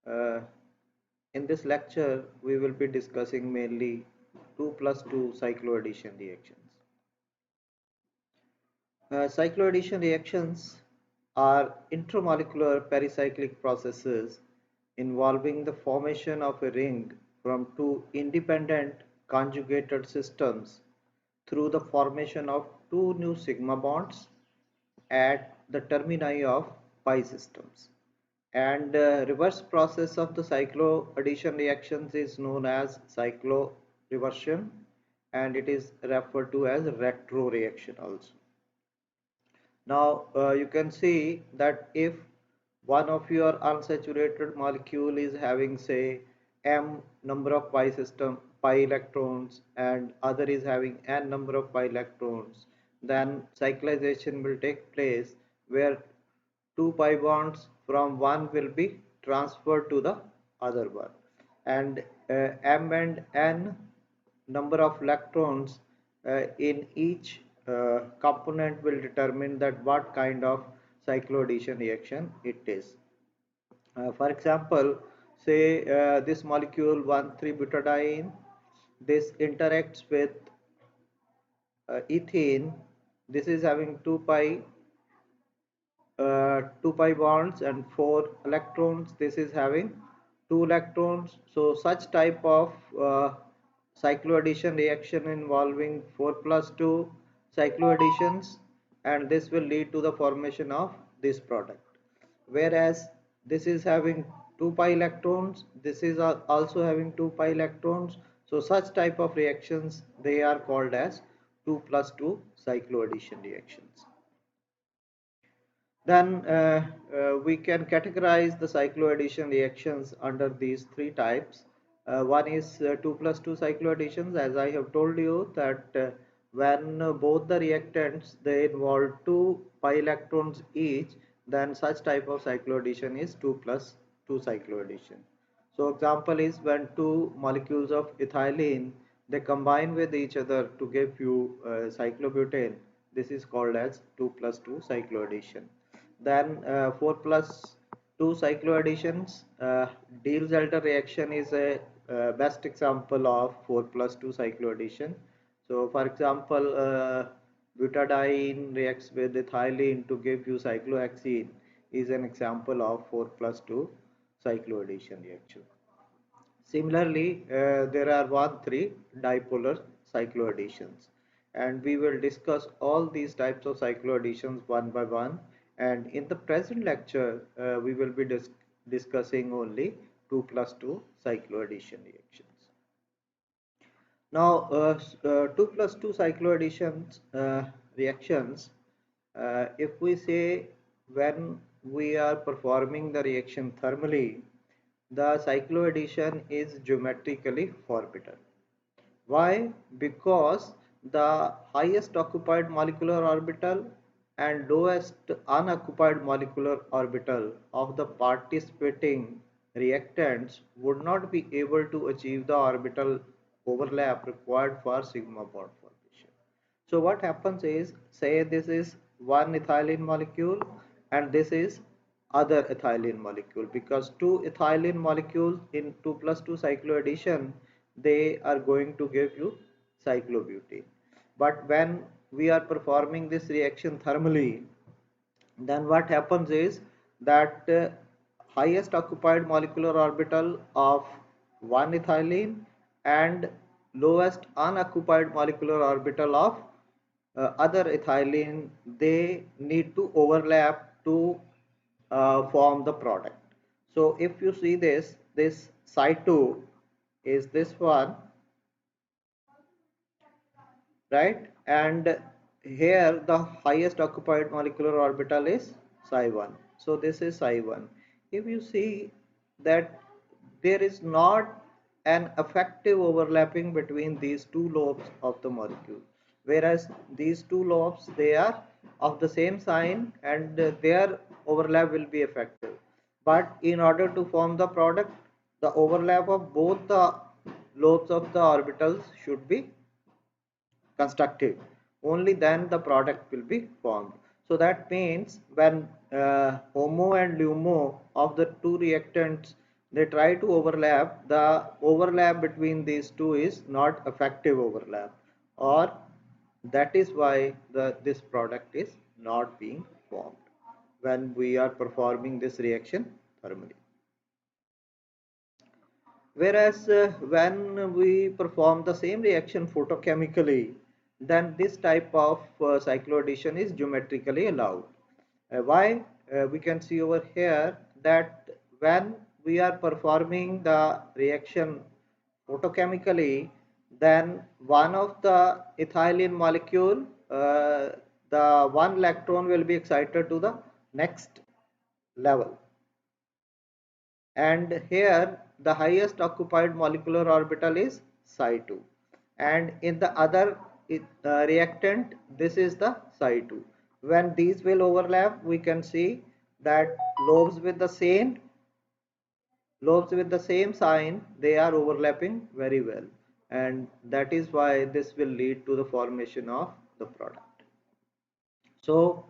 Uh, in this lecture, we will be discussing mainly 2+2 cycloaddition reactions. Cycloaddition reactions are intramolecular pericyclic processes involving the formation of a ring from two independent conjugated systems through the formation of two new sigma bonds at the termini of pi systems. And reverse process of the cycloaddition reactions is known as cycloreversion, and it is referred to as retro reaction also. Now you can see that if one of your unsaturated molecule is having say m number of pi electrons and other is having n number of pi electrons, then cyclization will take place where two pi bonds from one will be transferred to the other one, and m and n number of electrons in each component will determine that what kind of cycloaddition reaction it is. For example, say this molecule 1,3-butadiene, this interacts with ethene. This is having 2 pi bonds and 4 electrons. This is having 2 electrons. So such type of cycloaddition reaction involving 4 plus 2 cycloadditions, and this will lead to the formation of this product. Whereas this is having 2 pi electrons, this is also having 2 pi electrons. So such type of reactions, they are called as 2 plus 2 cycloaddition reactions. Then we can categorize the cycloaddition reactions under these three types. One is 2 plus 2 cycloadditions, as I have told you that when both the reactants they involve 2 pi electrons each, then such type of cycloaddition is 2 plus 2 cycloaddition. So example is when two molecules of ethylene they combine with each other to give you cyclobutane. This is called as 2 plus 2 cycloaddition. Then 4 plus 2 cycloadditions, Diels-Alder reaction is a best example of 4 plus 2 cycloaddition. So for example, butadiene reacts with ethylene to give you cyclohexene is an example of 4 plus 2 cycloaddition reaction. Similarly, there are 1,3 dipolar cycloadditions, and we will discuss all these types of cycloadditions one by one. And in the present lecture, we will be discussing only 2 plus 2 cycloaddition reactions. Now, 2 plus 2 cycloadditions reactions, if we say when we are performing the reaction thermally, the cycloaddition is geometrically forbidden. Why? Because the highest occupied molecular orbital and lowest unoccupied molecular orbital of the participating reactants would not be able to achieve the orbital overlap required for sigma bond formation. So what happens is, say this is one ethylene molecule and this is other ethylene molecule, because two ethylene molecules in 2 plus 2 cycloaddition they are going to give you cyclobutane. But when we are performing this reaction thermally, then what happens is that highest occupied molecular orbital of one ethylene and lowest unoccupied molecular orbital of other ethylene, they need to overlap to form the product. So if you see this psi 2 is this one, right? And here the highest occupied molecular orbital is psi 1. So this is psi 1. If you see that there is not an effective overlapping between these two lobes of the molecule, whereas these two lobes they are of the same sign and their overlap will be effective. But in order to form the product, the overlap of both the lobes of the orbitals should be constructed. Only then the product will be formed. So that means when HOMO and LUMO of the two reactants they try to overlap, the overlap between these two is not effective overlap, or that is why this product is not being formed when we are performing this reaction thermally. Whereas when we perform the same reaction photochemically, then this type of cycloaddition is geometrically allowed. Why? We can see over here that when we are performing the reaction photochemically, then one of the ethylene molecule, the one electron will be excited to the next level, and here the highest occupied molecular orbital is psi2, and in the other reactant this is the psi2. When these will overlap, we can see that lobes with the same sign, they are overlapping very well, and that is why this will lead to the formation of the product. So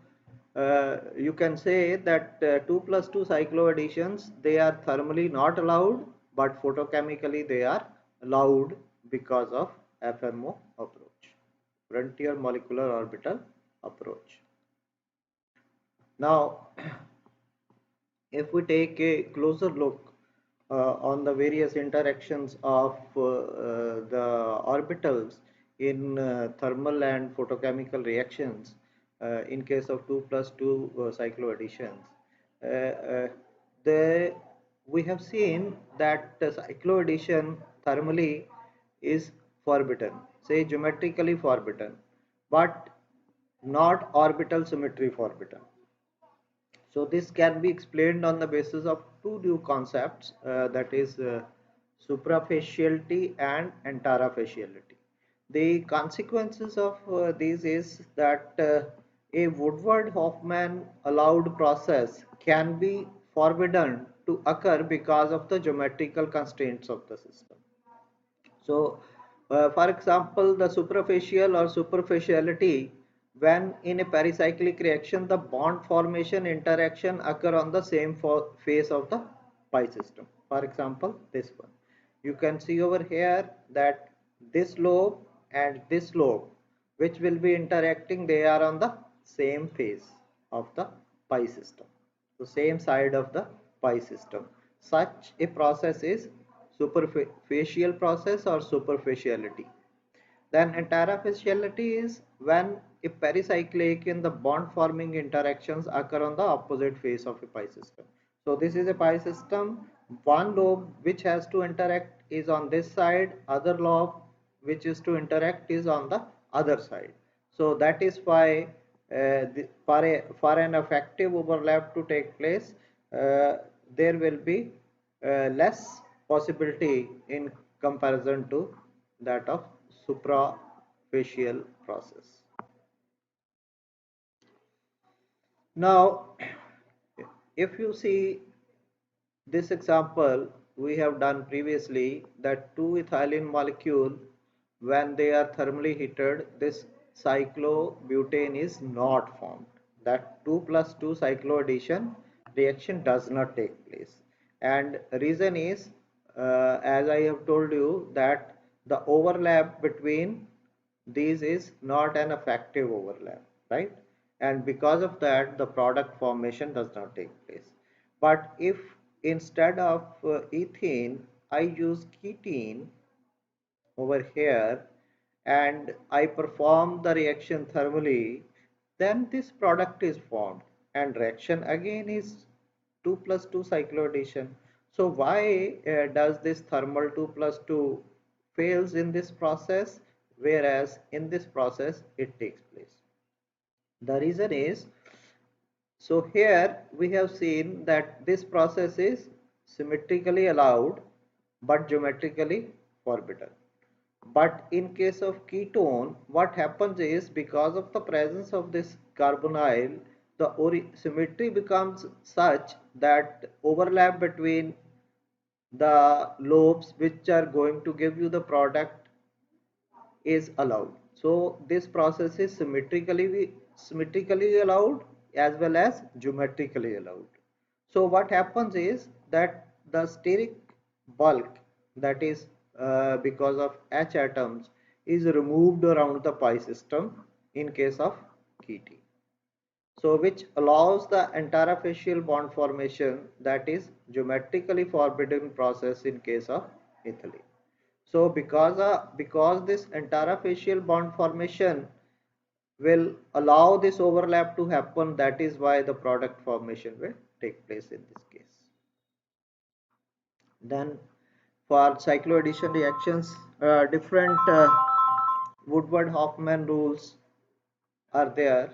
you can say that 2 plus 2 cycloadditions, they are thermally not allowed, but photochemically they are allowed because of FMO approach, frontier molecular orbital approach. Now if we take a closer look on the various interactions of the orbitals in thermal and photochemical reactions in case of 2 plus 2 cycloadditions, uh, uh, the, we have seen that the cycloaddition thermally is forbidden, say geometrically forbidden, but not orbital symmetry forbidden. So this can be explained on the basis of two new concepts, that is suprafaciality and antarafaciality. The consequences of these is that a Woodward-Hoffmann allowed process can be forbidden to occur because of the geometrical constraints of the system. So, for example, the suprafacial or superficiality, when in a pericyclic reaction, the bond formation interaction occur on the same face of the pi system. For example, this one. You can see over here that this lobe and this lobe, which will be interacting, they are on the same face of the pi system, the same side of the pi system. Such a process is superficial process or superficiality. Then antarafaciality is when a pericyclic in the bond forming interactions occur on the opposite face of a pi system. So this is a pi system. One lobe which has to interact is on this side, other lobe which is to interact is on the other side. So that is why for an effective overlap to take place, there will be less possibility in comparison to that of suprafacial process. Now, if you see this example we have done previously, that two ethylene molecule, when they are thermally heated, this cyclobutane is not formed. That 2 plus 2 cycloaddition reaction does not take place. And reason is, as I have told you, that the overlap between these is not an effective overlap, right? And because of that, the product formation does not take place. But if instead of ethene I use ketene over here, and I perform the reaction thermally, then this product is formed, and reaction again is 2 plus 2 cycloaddition. So why does this thermal 2 plus 2 fails in this process, whereas in this process it takes place? The reason is, so here we have seen that this process is symmetrically allowed but geometrically forbidden. But in case of ketone, what happens is, because of the presence of this carbonyl, the symmetry becomes such that overlap between the lobes which are going to give you the product is allowed. So this process is symmetrically allowed as well as geometrically allowed. So what happens is that the steric bulk, that is because of H atoms, is removed around the pi system in case of Kt. So which allows the interfacial bond formation, that is geometrically forbidden process in case of ethylene. So because this interfacial bond formation will allow this overlap to happen, that is why the product formation will take place in this case. Then for cycloaddition reactions, different Woodward-Hoffmann rules are there,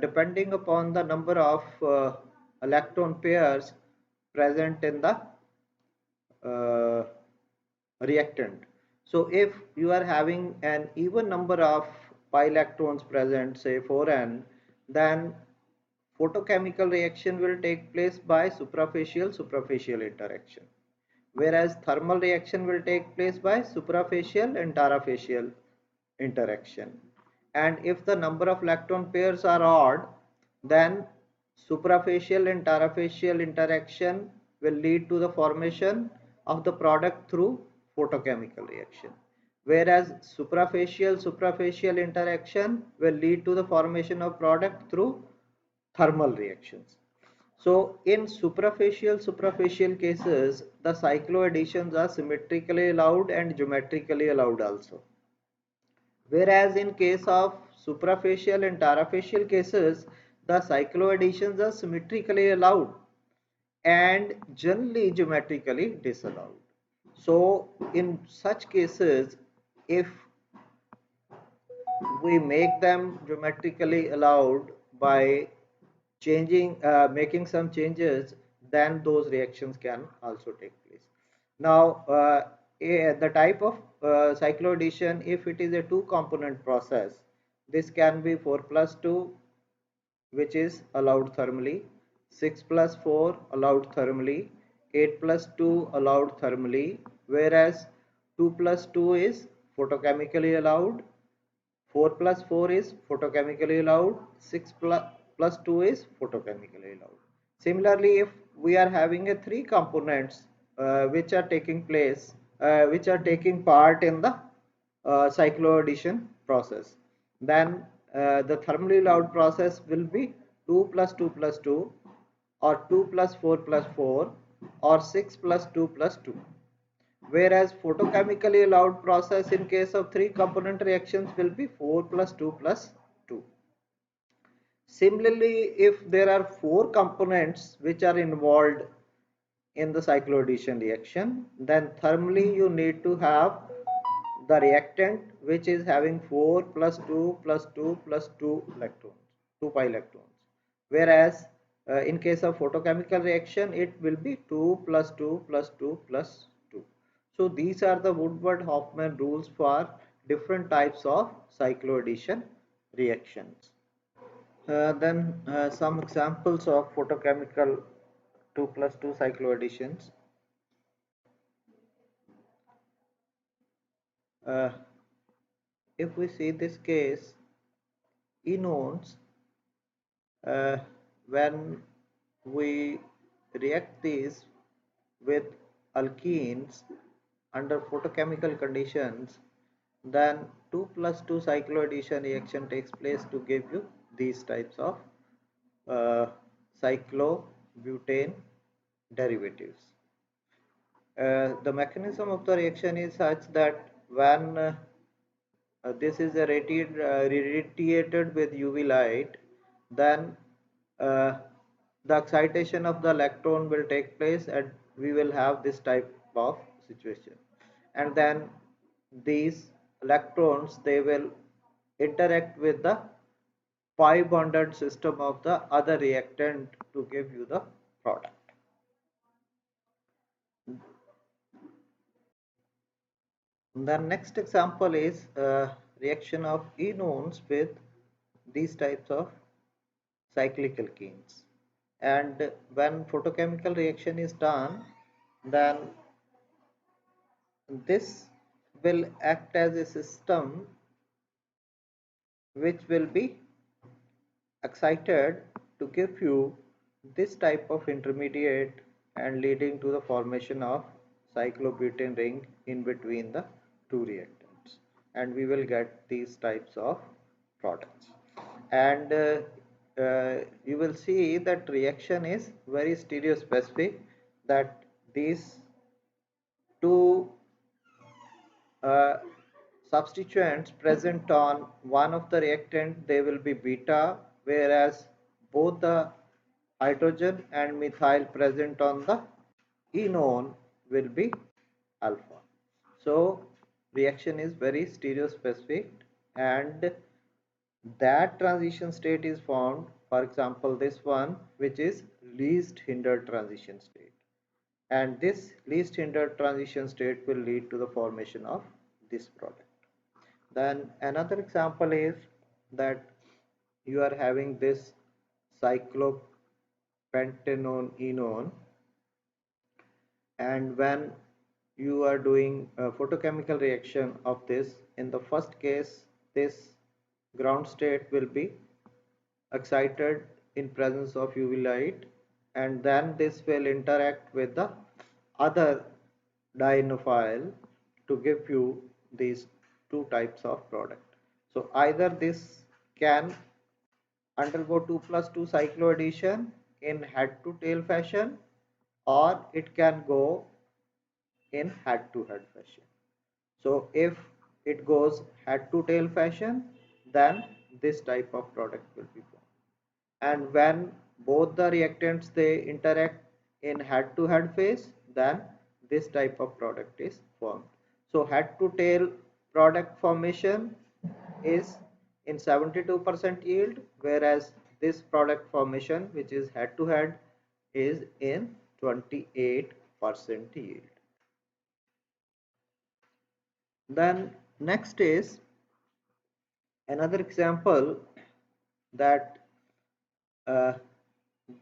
depending upon the number of electron pairs present in the uh, reactant. So if you are having an even number of pi electrons present, say 4n, then photochemical reaction will take place by superficial interaction, whereas thermal reaction will take place by suprafacial and tarafacial interaction. And if the number of electron pairs are odd, then suprafacial and tarafacial interaction will lead to the formation of the product through photochemical reaction, whereas suprafacial interaction will lead to the formation of product through thermal reactions. So in superficial cases, the cycloadditions are symmetrically allowed and geometrically allowed also. Whereas in case of suprafacial and tarafacial cases, the cycloadditions are symmetrically allowed and generally geometrically disallowed. So in such cases, if we make them geometrically allowed by making some changes, then those reactions can also take place. Now the type of cycloaddition, if it is a two component process, this can be 4 plus 2, which is allowed thermally, 6 plus 4 allowed thermally, 8 plus 2 allowed thermally, whereas 2 plus 2 is photochemically allowed, 4 plus 4 is photochemically allowed, 6 plus 2 is photochemically allowed. Similarly, if we are having a three components which are taking place, which are taking part in the cycloaddition process, then the thermally allowed process will be 2 plus 2 plus 2, or 2 plus 4 plus 4, or 6 plus 2 plus 2. Whereas photochemically allowed process in case of three component reactions will be 4 plus 2 plus 2. Similarly, if there are four components which are involved in the cycloaddition reaction, then thermally you need to have the reactant which is having 4 plus 2 plus 2 plus 2 electrons, 2 pi electrons. Whereas in case of photochemical reaction, it will be 2 plus 2 plus 2 plus 2. So these are the Woodward-Hoffmann rules for different types of cycloaddition reactions. Then some examples of photochemical 2 plus 2 cycloadditions. Uh, if we see this case, enones, uh, when we react these with alkenes under photochemical conditions, then 2 plus 2 cycloaddition reaction takes place to give you these types of uh, cyclobutane derivatives. The mechanism of the reaction is such that when this is irradiated with UV light, then uh, the excitation of the electron will take place and we will have this type of situation. And then these electrons, they will interact with the pi bonded system of the other reactant to give you the product. The next example is reaction of enones with these types of cyclic alkenes. And when photochemical reaction is done, then this will act as a system which will be excited to give you this type of intermediate and leading to the formation of cyclobutane ring in between the two reactants, and we will get these types of products. And you will see that reaction is very stereospecific, that these two uh, substituents present on one of the reactant, they will be beta, whereas both the hydrogen and methyl present on the enone will be alpha. So reaction is very stereospecific, and that transition state is formed, for example this one, which is least hindered transition state, and this least hindered transition state will lead to the formation of this product. Then another example is that you are having this cyclopentanone enone, and when you are doing a photochemical reaction of this, in the first case this ground state will be excited in presence of UV light, and then this will interact with the other dienophile to give you these two types of product. So either this can undergo 2 plus 2 cycloaddition in head to tail fashion, or it can go in head to head fashion. So if it goes head to tail fashion, then this type of product will be formed. And when both the reactants they interact in head to head phase, then this type of product is formed. So head to tail product formation is in 72% yield, whereas this product formation, which is head to head, is in 28% yield. Then next is another example, that uh,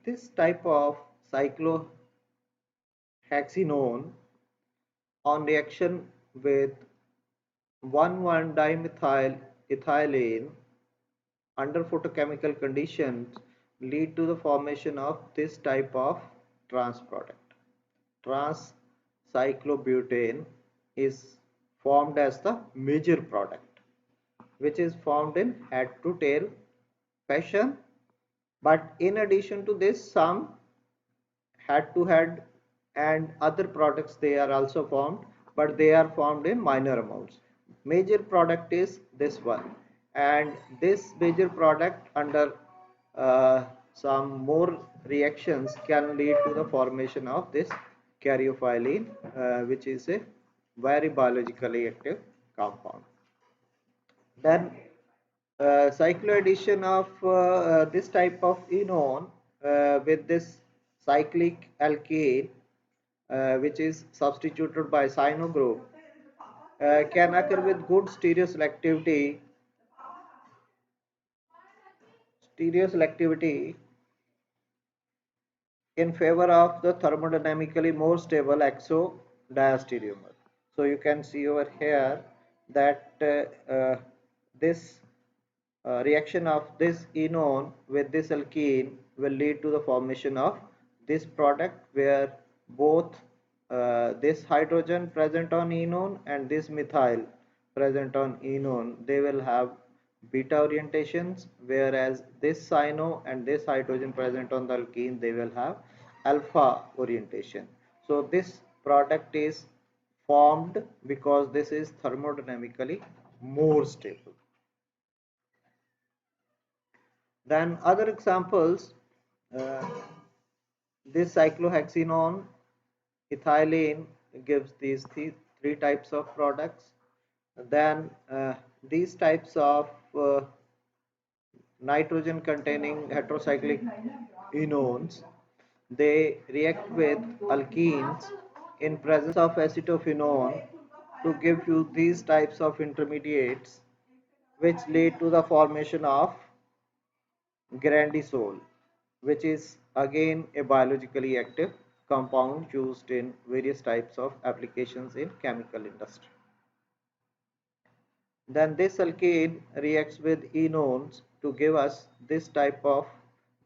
this type of cyclohexanone on reaction with 1,1-dimethyl ethylene under photochemical conditions lead to the formation of this type of trans product. Trans cyclobutane is formed as the major product, which is formed in head to tail fashion, but in addition to this, some head to head and other products they are also formed, but they are formed in minor amounts. Major product is this one, and this major product under some more reactions can lead to the formation of this caryophyllene, which is a very biologically active compound. Then cycloaddition of this type of enone with this cyclic alkane, which is substituted by cyano group, can occur with good stereoselectivity in favor of the thermodynamically more stable exodiastereomer. So you can see over here that this reaction of this enone with this alkene will lead to the formation of this product, where both this hydrogen present on enone and this methyl present on enone, they will have beta orientations, whereas this cyano and this hydrogen present on the alkene, they will have alpha orientation. So this product is formed because this is thermodynamically more stable. Then other examples, uh, this cyclohexanone ethylene gives these three types of products. Then these types of nitrogen containing heterocyclic enones, they react with alkenes in presence of acetophenone to give you these types of intermediates, which lead to the formation of grandisol, which is again a biologically active compound used in various types of applications in chemical industry. Then this alkane reacts with enones to give us this type of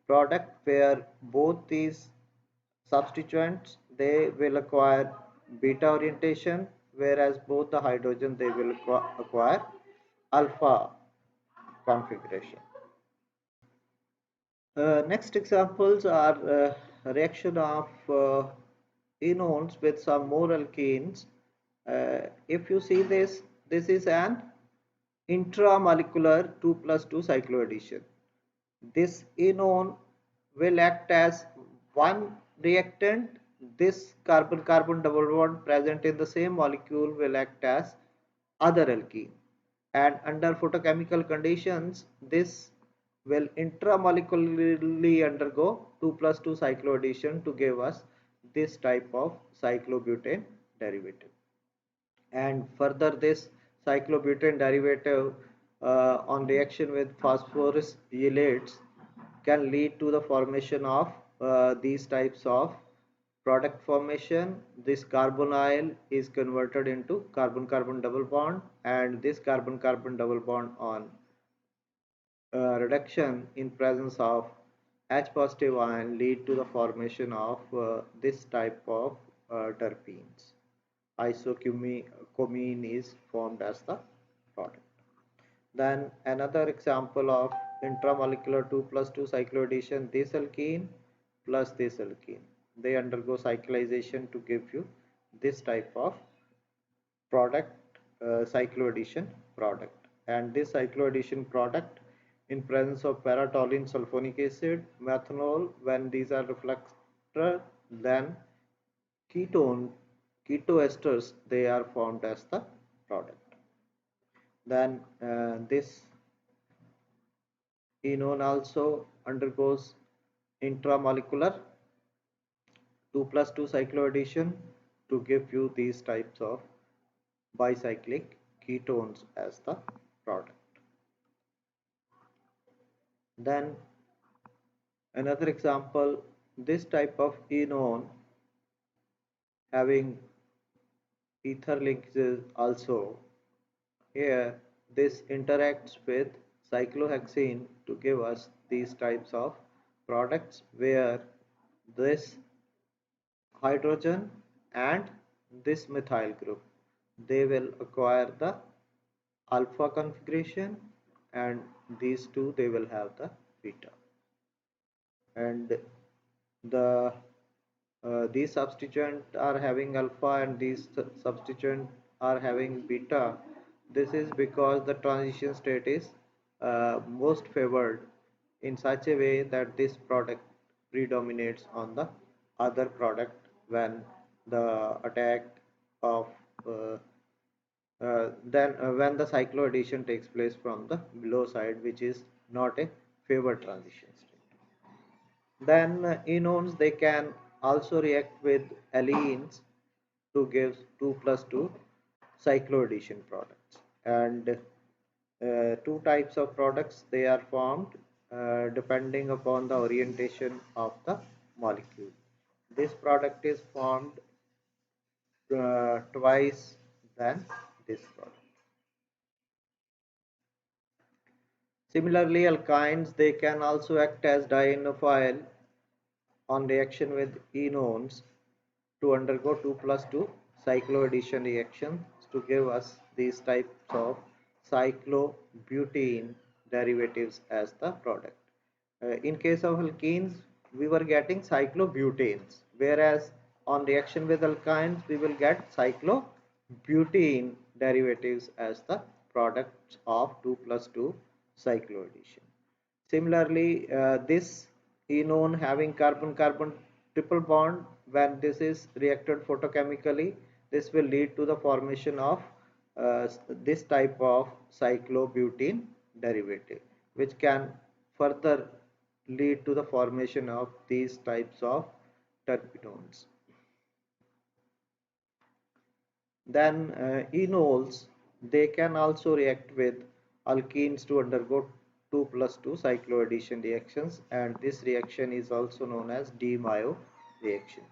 product, where both these substituents, they will acquire beta orientation, whereas both the hydrogen they will acquire alpha configuration. Next examples are reaction of enones with some more alkenes. If you see this, this is an intramolecular 2 plus 2 cycloaddition. This enone will act as one reactant. This carbon-carbon double bond present in the same molecule will act as other alkene. And under photochemical conditions, this will intramolecularly undergo 2 plus 2 cycloaddition to give us this type of cyclobutane derivative. And further, this cyclobutane derivative on reaction with phosphorus ylides can lead to the formation of these types of product formation. This carbonyl is converted into carbon-carbon double bond, and this carbon-carbon double bond on reduction in presence of H positive ion lead to the formation of this type of terpenes. Isocumene is formed as the product. Then another example of intramolecular 2 plus 2 cycloaddition, this alkene plus this alkene. They undergo cyclization to give you this type of product, cycloaddition product. And this cycloaddition product in presence of para-toluene sulfonic acid, methanol, when these are reflected, then ketone, ketoesters, they are formed as the product. Then this enone also undergoes intramolecular 2 plus 2 cycloaddition to give you these types of bicyclic ketones as the product. Then another example, this type of enone having ether linkages also. Here this interacts with cyclohexene to give us these types of products where this hydrogen and this methyl group, they will acquire the alpha configuration, and these two they will have the beta. And the these substituents are having alpha and these substituents are having beta. This is because the transition state is most favored in such a way that this product predominates on the other product when the attack of when the cycloaddition takes place from the below side, which is not a favored transition state. Then enones, they can also react with allenes to give 2 plus 2 cycloaddition products. And two types of products they are formed depending upon the orientation of the molecule. This product is formed twice than this product. Similarly, alkynes, they can also act as dienophile on reaction with enones to undergo 2 plus 2 cycloaddition reactions to give us these types of cyclobutene derivatives as the product. In case of alkenes, we were getting cyclobutanes, whereas on reaction with alkynes, we will get cyclobutene derivatives as the products of 2 plus 2 cycloaddition. Similarly, this enone having carbon-carbon triple bond, when this is reacted photochemically, this will lead to the formation of this type of cyclobutene derivative, which can further lead to the formation of these types of terpenones. Then enols, they can also react with alkenes to undergo 2 plus 2 cycloaddition reactions, and this reaction is also known as De-Mayo reaction.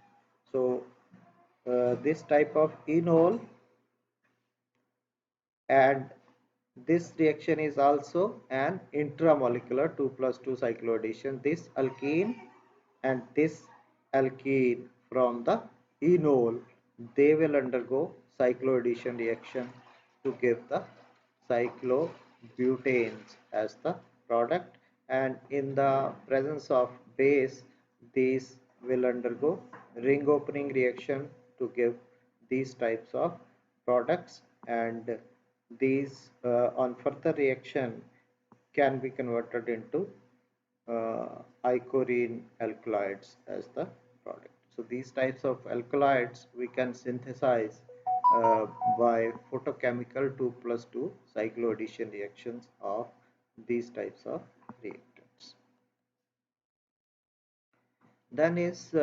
So this type of enol and this reaction is also an intramolecular 2 plus 2 cycloaddition. This alkene and this alkene from the enol, they will undergo cycloaddition reaction to give the cyclobutanes as the product, and in the presence of base these will undergo ring opening reaction to give these types of products, and these on further reaction can be converted into ichorine alkaloids as the product. So these types of alkaloids we can synthesize by photochemical 2 plus 2 cycloaddition reactions of these types of reactants. Then is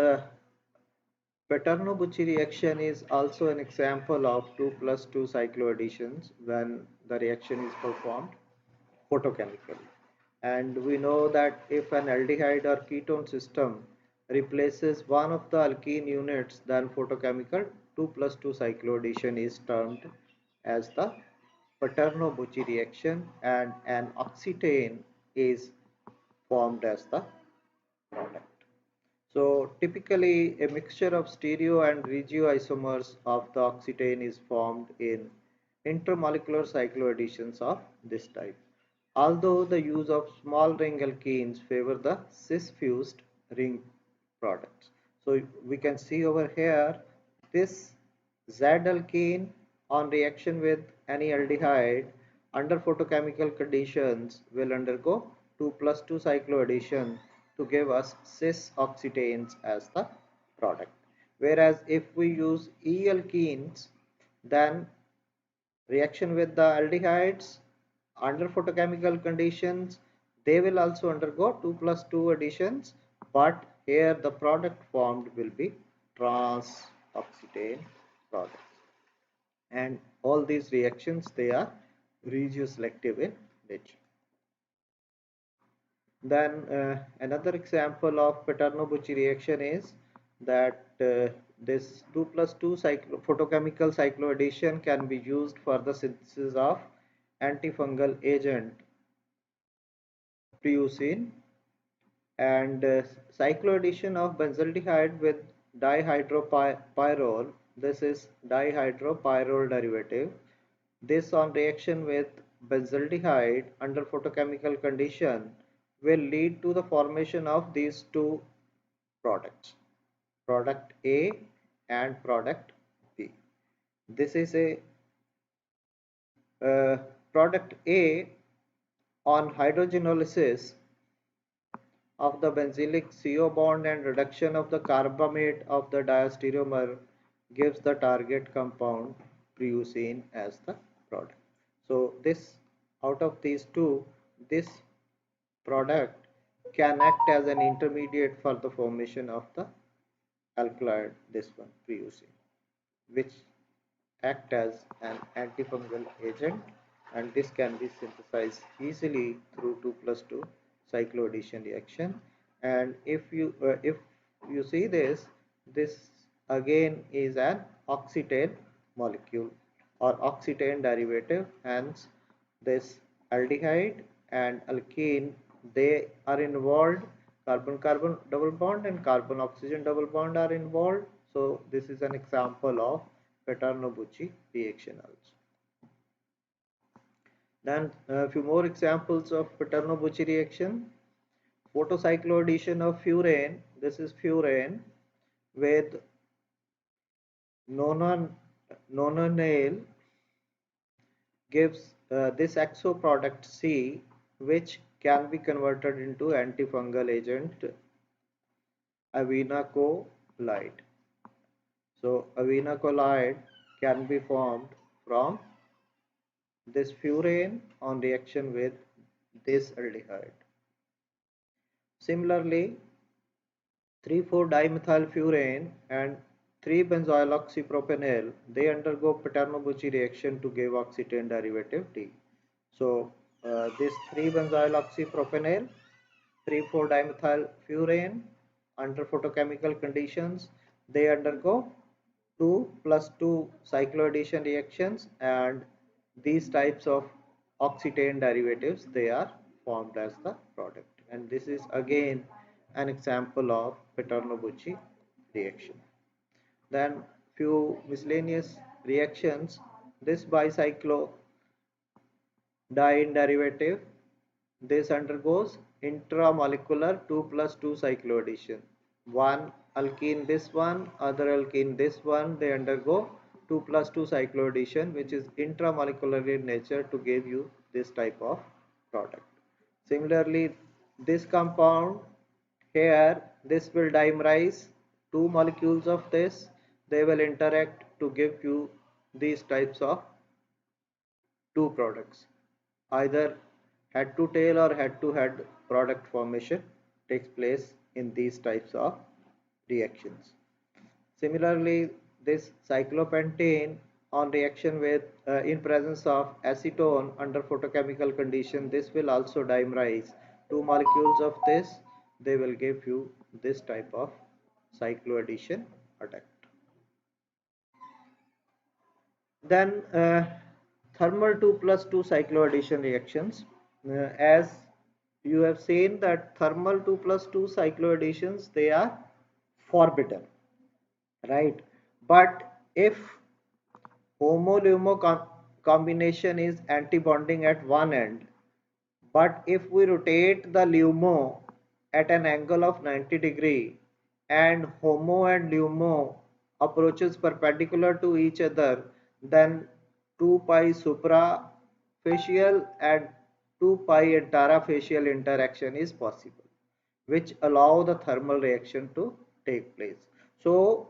Paterno-Bucci reaction is also an example of 2 plus 2 cycloadditions when the reaction is performed photochemically. And we know that if an aldehyde or ketone system replaces one of the alkene units, then photochemical 2 plus 2 cycloaddition is termed as the Paterno-Bucci reaction, and an oxetane is formed as the product. So typically a mixture of stereo and regioisomers of the oxetane is formed in intermolecular cycloadditions of this type. Although the use of small ring alkenes favor the cis-fused ring products. So we can see over here this Z alkene on reaction with any aldehyde under photochemical conditions will undergo 2 plus 2 cycloaddition to give us cis oxetanes as the product. Whereas if we use E alkenes, then reaction with the aldehydes under photochemical conditions, they will also undergo 2 plus 2 additions, but here the product formed will be trans oxetane products, and all these reactions they are regioselective in nature. Then another example of Paterno-Bucci reaction is that this 2 plus 2 photochemical cycloaddition can be used for the synthesis of antifungal agent Priusin, and cycloaddition of benzaldehyde with dihydropyrrole. This is dihydropyrrole derivative. This on reaction with benzaldehyde under photochemical condition will lead to the formation of these two products, product A and product B. This is a product A on hydrogenolysis of the benzylic CO bond and reduction of the carbamate of the diastereomer gives the target compound priusine as the product. So this, out of these two, this product can act as an intermediate for the formation of the alkaloid, this one priusine, which act as an antifungal agent, and this can be synthesized easily through 2 plus 2 cycloaddition reaction. And if you see this again is an oxetane molecule or oxetane derivative, hence this aldehyde and alkene they are involved, carbon carbon double bond and carbon oxygen double bond are involved. So this is an example of Paterno-Bucci reaction also. Then a few more examples of Paterno-Bucci reaction. Photocycloaddition of furane. This is furane with nononyl gives this exo product C, which can be converted into antifungal agent avinacolide. So avinacolide can be formed from this furane on reaction with this aldehyde. Similarly, 3,4-dimethylfurane and 3-benzoyloxypropanol, they undergo Paterno-Bucci reaction to give oxetane derivative D. So this 3-benzoyloxypropanol, 3,4-dimethylfurane under photochemical conditions, they undergo 2 plus 2 cycloaddition reactions, and these types of oxetane derivatives they are formed as the product, and this is again an example of Paterno-Bucci reaction. Then few miscellaneous reactions. This bicyclodiene derivative, this undergoes intramolecular 2 plus 2 cycloaddition. One alkene this one, other alkene this one, they undergo 2 plus 2 cycloaddition, which is intramolecular in nature, to give you this type of product. Similarly, this compound here, this will dimerize two molecules of this, they will interact to give you these types of two products. Either head to tail or head to head product formation takes place in these types of reactions. Similarly, this cyclopentane on reaction with in presence of acetone under photochemical condition, this will also dimerize two molecules of this, they will give you this type of cycloaddition product. Then thermal 2 plus 2 cycloaddition reactions. As you have seen that thermal 2 plus 2 cycloadditions, they are forbidden, right? But if homo-LUMO combination is antibonding at one end, but if we rotate the LUMO at an angle of 90 degree and HOMO and LUMO approaches perpendicular to each other, then 2 pi suprafacial and 2 pi interafacial interaction is possible, which allow the thermal reaction to take place. So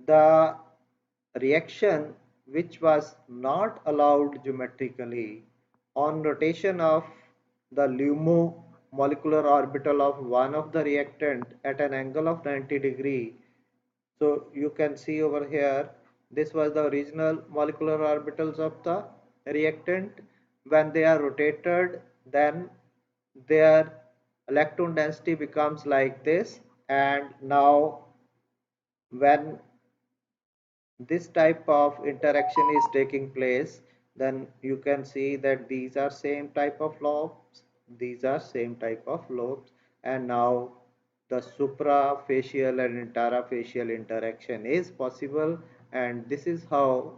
the reaction which was not allowed geometrically on rotation of the LUMO molecular orbital of one of the reactant at an angle of 90 degree. So you can see over here, this was the original molecular orbitals of the reactant. When they are rotated, then their electron density becomes like this, and now when this type of interaction is taking place, then you can see that these are same type of lobes, these are same type of lobes, and now the suprafacial and interafacial interaction is possible, and this is how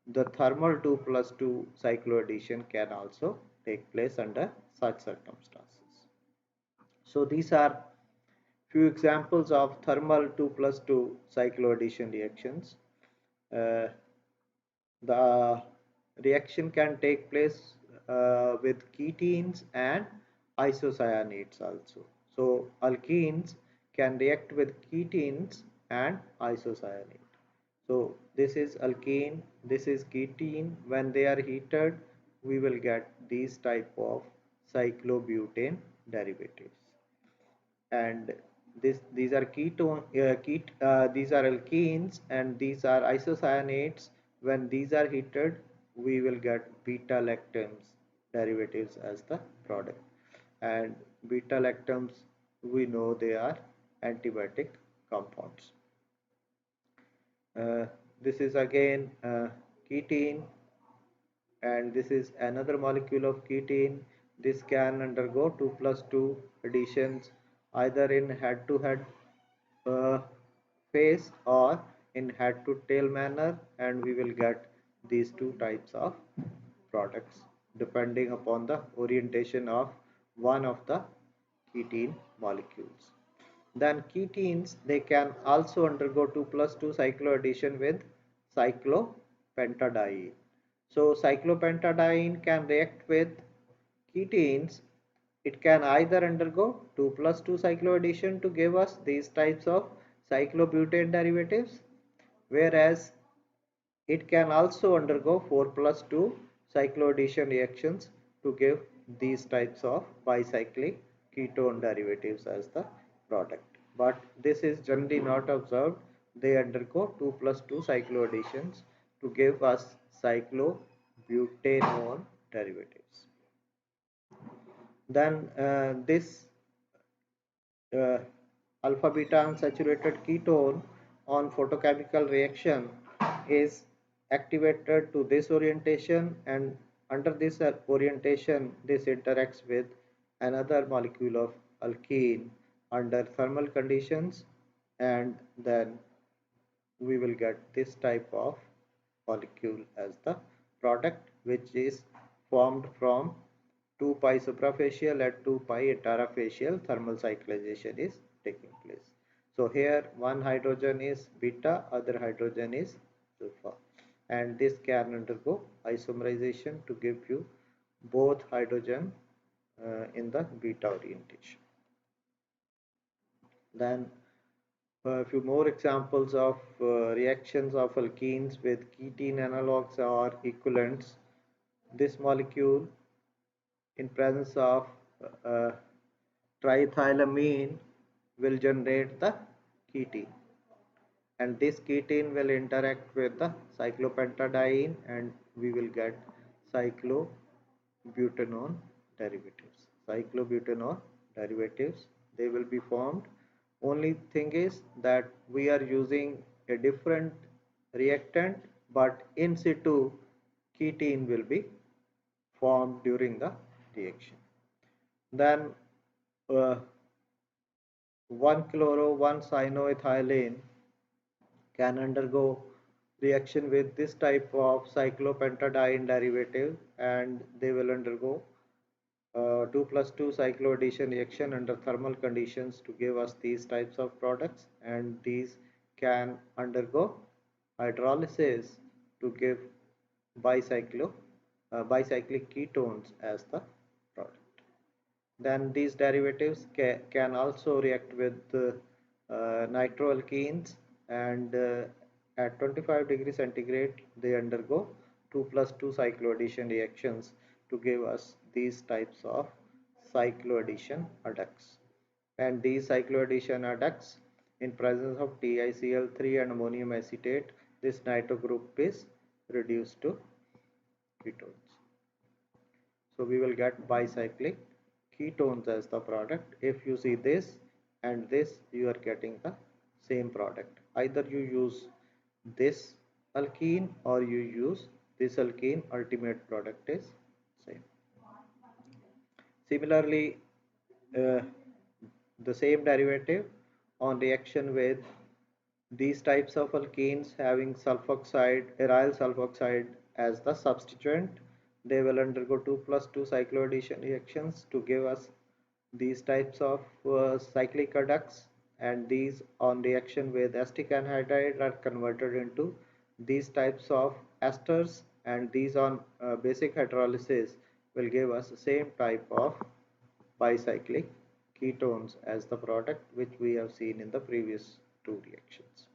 the thermal 2 plus 2 cycloaddition can also take place under such circumstances. So these are few examples of thermal 2 plus 2 cycloaddition reactions. uh, the reaction can take place with ketenes and isocyanates also. So alkenes can react with ketenes and isocyanate. So this is alkene, this is ketene. When they are heated, we will get these type of cyclobutane derivatives. And these are these are alkenes and these are isocyanates. When these are heated, we will get beta lactams derivatives as the product, and beta lactams, we know they are antibiotic compounds. This is again ketene, and this is another molecule of ketene. This can undergo 2 plus 2 additions either in head to head phase or in head to tail manner, and we will get these two types of products depending upon the orientation of one of the ketene molecules. Then ketenes, they can also undergo 2 plus 2 cycloaddition with cyclopentadiene. So cyclopentadiene can react with ketenes. It can either undergo 2 plus 2 cycloaddition to give us these types of cyclobutane derivatives, whereas it can also undergo 4 plus 2 cycloaddition reactions to give these types of bicyclic ketone derivatives as the product. But this is generally not observed. They undergo 2 plus 2 cycloadditions to give us cyclobutanone derivatives. Then this uh, alpha beta unsaturated ketone on photochemical reaction is activated to this orientation, and under this orientation this interacts with another molecule of alkene under thermal conditions, and then we will get this type of molecule as the product, which is formed from 2 pi suprafacial and 2 pi interafacial thermal cyclization is taking place. So here one hydrogen is beta, other hydrogen is alpha, and this can undergo isomerization to give you both hydrogen in the beta orientation. Then a few more examples of reactions of alkenes with ketene analogs or equivalents. This molecule in presence of uh, triethylamine will generate the ketene, and this ketene will interact with the cyclopentadiene and we will get cyclobutanone derivatives. Cyclobutanone derivatives, they will be formed. Only thing is that we are using a different reactant, but in situ ketene will be formed during the reaction. Then uh, 1-chloro 1-cyanoethylene can undergo reaction with this type of cyclopentadiene derivative, and they will undergo 2 plus 2 cycloaddition reaction under thermal conditions to give us these types of products, and these can undergo hydrolysis to give bicyclic ketones as the product. Then these derivatives can also react with nitroalkenes, and at 25 degrees centigrade they undergo 2 plus 2 cycloaddition reactions to give us these types of cycloaddition adducts. And these cycloaddition adducts, in presence of TiCl3 and ammonium acetate, this nitro group is reduced to ketones. So we will get bicyclic ketones as the product. If you see this and this, you are getting the same product. Either you use this alkene or you use this alkene, ultimate product is same. Similarly, uh, the same derivative on reaction with these types of alkenes having sulfoxide, aryl sulfoxide as the substituent, they will undergo 2 plus 2 cycloaddition reactions to give us these types of cyclic adducts, and these on reaction with acetic anhydride are converted into these types of esters, and these on basic hydrolysis will give us the same type of bicyclic ketones as the product which we have seen in the previous two reactions.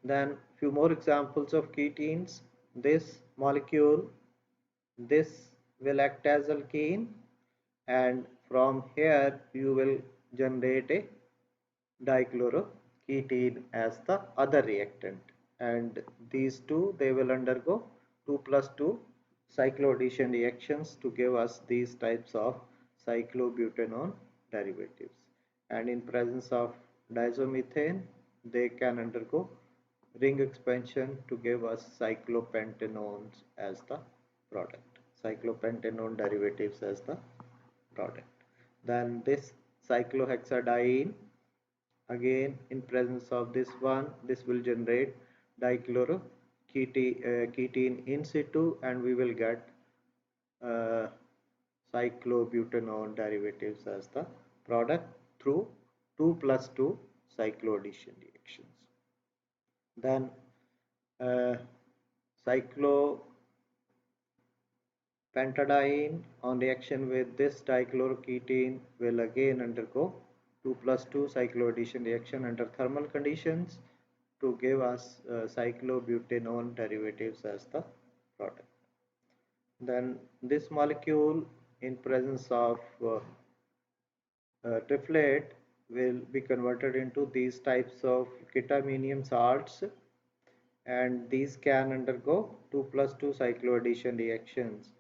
Then few more examples of ketenes. This molecule, this will act as alkene, and from here you will generate a dichloroketene as the other reactant, and these two they will undergo 2 plus 2 cycloaddition reactions to give us these types of cyclobutanone derivatives, and in presence of diazomethane they can undergo ring expansion to give us cyclopentanones as the product, cyclopentanone derivatives as the product. Then this cyclohexadiene, again in presence of this one, this will generate dichloroketene in situ, and we will get uh, cyclobutanone derivatives as the product through 2 plus 2 cycloaddition reactions. Then uh, cyclopentadiene on reaction with this dichloroketene will again undergo 2 plus 2 cycloaddition reaction under thermal conditions to give us cyclobutanone derivatives as the product. Then this molecule in presence of triplet will be converted into these types of ketaminium salts, and these can undergo 2 plus 2 cycloaddition reactions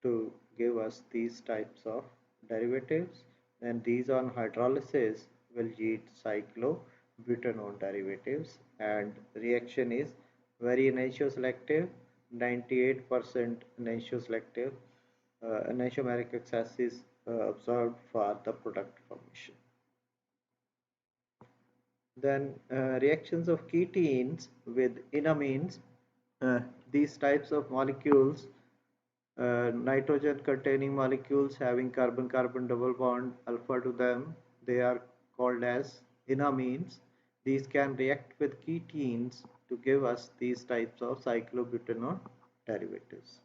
to give us these types of derivatives, and these on hydrolysis will yield cyclobutanone derivatives, and reaction is very enantioselective, 98% enantioselective, enantiomeric excess is observed for the product formation. Then reactions of ketenes with enamines, uh, these types of molecules, nitrogen containing molecules having carbon-carbon double bond alpha to them, they are called as enamines. These can react with ketenes to give us these types of cyclobutanol derivatives.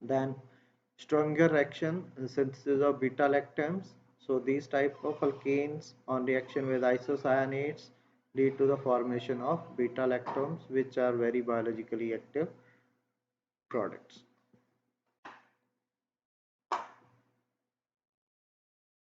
Then stronger reaction, synthesis of beta lactams. So these type of alkanes on reaction with isocyanates lead to the formation of beta lactams, which are very biologically active products.